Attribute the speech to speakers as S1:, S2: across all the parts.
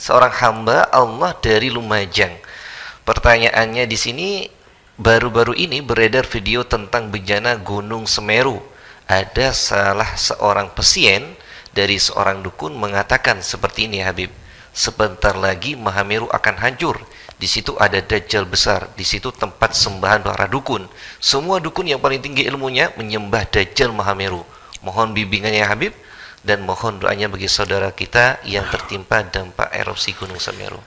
S1: seorang hamba Allah dari Lumajang. Pertanyaannya di sini, baru-baru ini beredar video tentang bencana Gunung Semeru. Ada salah seorang pasien dari seorang dukun mengatakan seperti ini, Habib. Sebentar lagi Mahameru akan hancur. Di situ ada dajjal besar. Di situ tempat sembahan para dukun. Semua dukun yang paling tinggi ilmunya menyembah dajjal Mahameru. Mohon bimbingannya, Habib, dan mohon doanya bagi saudara kita yang tertimpa dampak erupsi Gunung Semeru.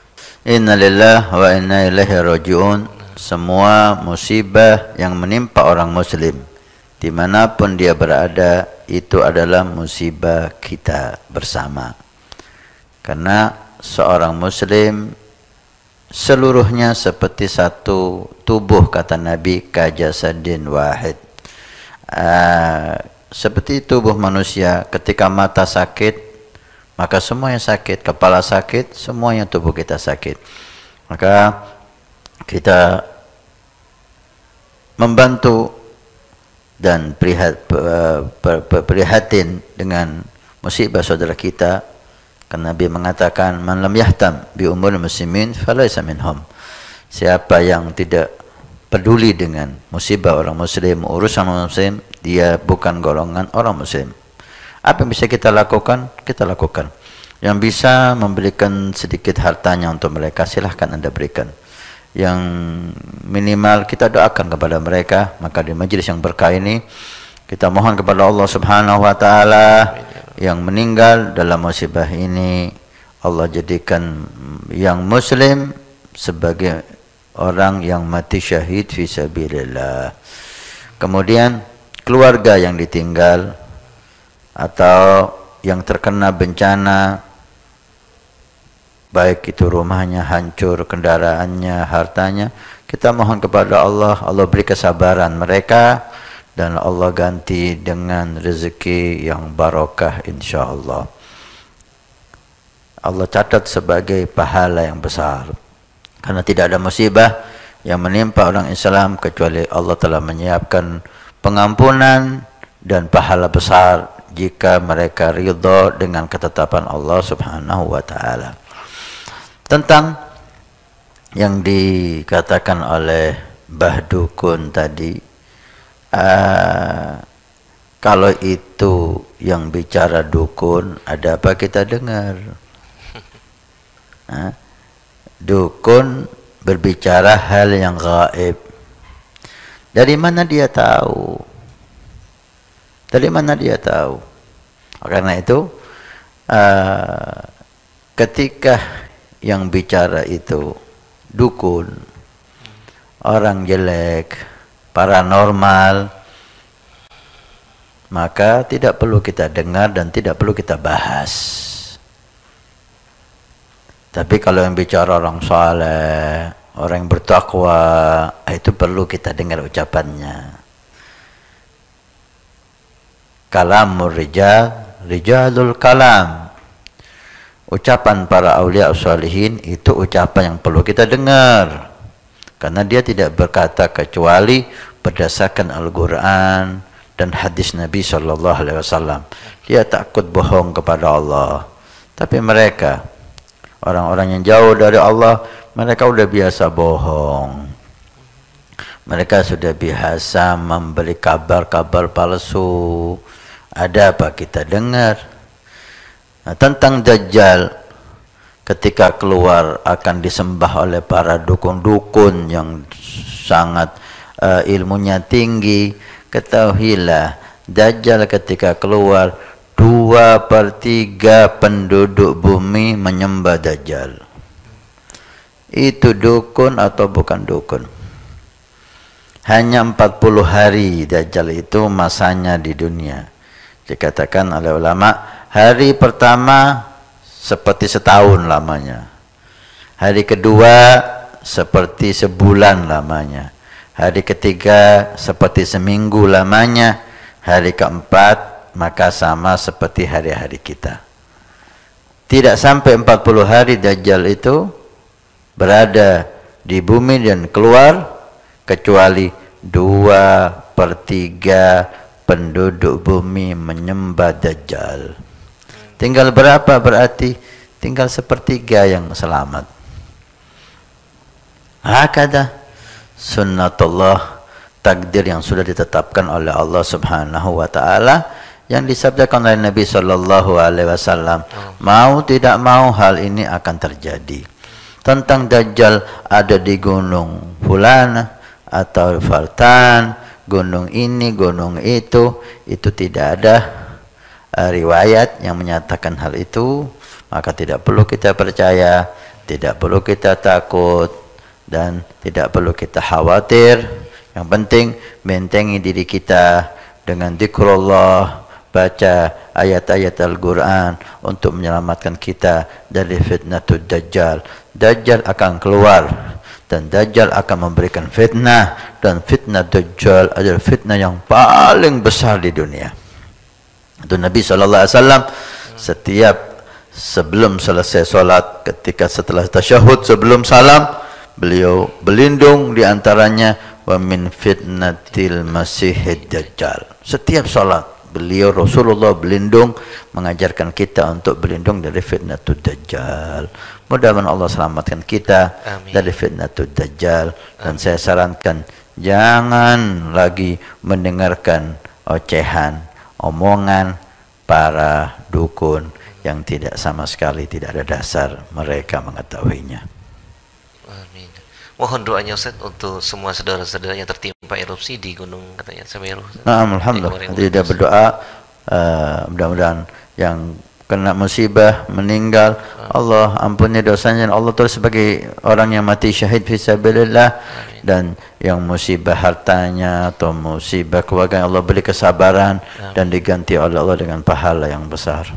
S2: Innalillahi wa inna ilaihi raji'un. Semua musibah yang menimpa orang muslim dimanapun dia berada, itu adalah musibah kita bersama. Karena seorang muslim seluruhnya seperti satu tubuh, kata Nabi, kajasadin wahid. Seperti tubuh manusia, ketika mata sakit, maka semuanya sakit. Kepala sakit, semuanya tubuh kita sakit. Maka kita membantu dan prihatin dengan musibah saudara kita. Karena Nabi mengatakan, man lam yahtam bi umuril muslimin falaysa minhum. Siapa yang tidak peduli dengan musibah orang muslim, urusan orang muslim, dia bukan golongan orang muslim. Apa yang bisa kita lakukan? Kita lakukan. Yang bisa memberikan sedikit hartanya untuk mereka, silahkan Anda berikan. Yang minimal kita doakan kepada mereka. Maka di majelis yang berkah ini kita mohon kepada Allah Subhanahu wa taala yang meninggal dalam musibah ini, Allah jadikan yang muslim sebagai orang yang mati syahid fi sabilillah. Kemudian keluarga yang ditinggal atau yang terkena bencana, baik itu rumahnya hancur, kendaraannya, hartanya, kita mohon kepada Allah, Allah beri kesabaran mereka dan Allah ganti dengan rezeki yang barokah insyaallah. Allah catat sebagai pahala yang besar. Karena tidak ada musibah yang menimpa orang Islam kecuali Allah telah menyiapkan pengampunan dan pahala besar jika mereka ridha dengan ketetapan Allah Subhanahu wa taala. Tentang yang dikatakan oleh Mbah Dukun tadi, kalau itu yang bicara dukun, ada apa kita dengar? Dukun berbicara hal yang gaib. Dari mana dia tahu? Dari mana dia tahu? Karena itu ketika yang bicara itu dukun, orang jelek, paranormal, maka tidak perlu kita dengar dan tidak perlu kita bahas. Tapi kalau yang bicara orang saleh, orang yang bertakwa, itu perlu kita dengar ucapannya. Kalamur rijal, rijalul kalam. Ucapan para aulia sholihin itu ucapan yang perlu kita dengar. Karena dia tidak berkata kecuali berdasarkan Al-Quran dan hadis Nabi SAW. Dia takut bohong kepada Allah. Tapi mereka, orang-orang yang jauh dari Allah, mereka sudah biasa bohong. Mereka sudah biasa memberi kabar-kabar palsu. Ada apa kita dengar? Nah, tentang Dajjal, ketika keluar akan disembah oleh para dukun-dukun yang sangat ilmunya tinggi. Ketahuilah, Dajjal ketika keluar, 2/3 penduduk bumi menyembah Dajjal. Itu dukun atau bukan dukun? Hanya 40 hari Dajjal itu masanya di dunia. Dikatakan oleh ulama, hari pertama seperti setahun lamanya. Hari kedua seperti sebulan lamanya. Hari ketiga seperti seminggu lamanya. Hari keempat maka sama seperti hari-hari kita. Tidak sampai 40 hari Dajjal itu berada di bumi dan keluar, kecuali 2/3 penduduk bumi menyembah Dajjal. Tinggal berapa berarti? tinggal sepertiga yang selamat. Hakada sunnatullah, takdir yang sudah ditetapkan oleh Allah Subhanahu wa taala, yang disabdakan oleh Nabi sallallahu alaihi wasallam. Mau tidak mau hal ini akan terjadi. Tentang Dajjal ada di gunung fulan atau Faltan, gunung ini, gunung itu tidak ada riwayat yang menyatakan hal itu, maka tidak perlu kita percaya, tidak perlu kita takut, dan tidak perlu kita khawatir. Yang penting bentengi diri kita dengan zikrullah, baca ayat-ayat Al-Quran untuk menyelamatkan kita dari fitnatul Dajjal. Dajjal akan keluar dan Dajjal akan memberikan fitnah, dan fitnah Dajjal adalah fitnah yang paling besar di dunia. Itu Nabi SAW setiap sebelum selesai solat, ketika setelah tasyahud sebelum salam, beliau berlindung diantaranya wa min fitnatil masihid Dajjal. Setiap solat beliau Rasulullah berlindung, mengajarkan kita untuk berlindung dari fitnatul Dajjal. Mudah-mudahan Allah selamatkan kita dari fitnatul Dajjal. Dan saya sarankan jangan lagi mendengarkan ocehan, omongan para dukun yang tidak sama sekali tidak ada dasar mereka mengetahuinya.
S1: Amin. Mohon doanya Ustaz untuk semua saudara-saudara yang tertimpa erupsi di Gunung katanya Semeru.
S2: Nah, alhamdulillah. Tidak berdoa mudah-mudahan yang kena musibah meninggal, Allah ampuni dosanya, Allah terus sebagai orang yang mati syahid fisabilillah. Dan yang musibah hartanya atau musibah keluarga, Allah beri kesabaran dan diganti oleh Allah dengan pahala yang besar.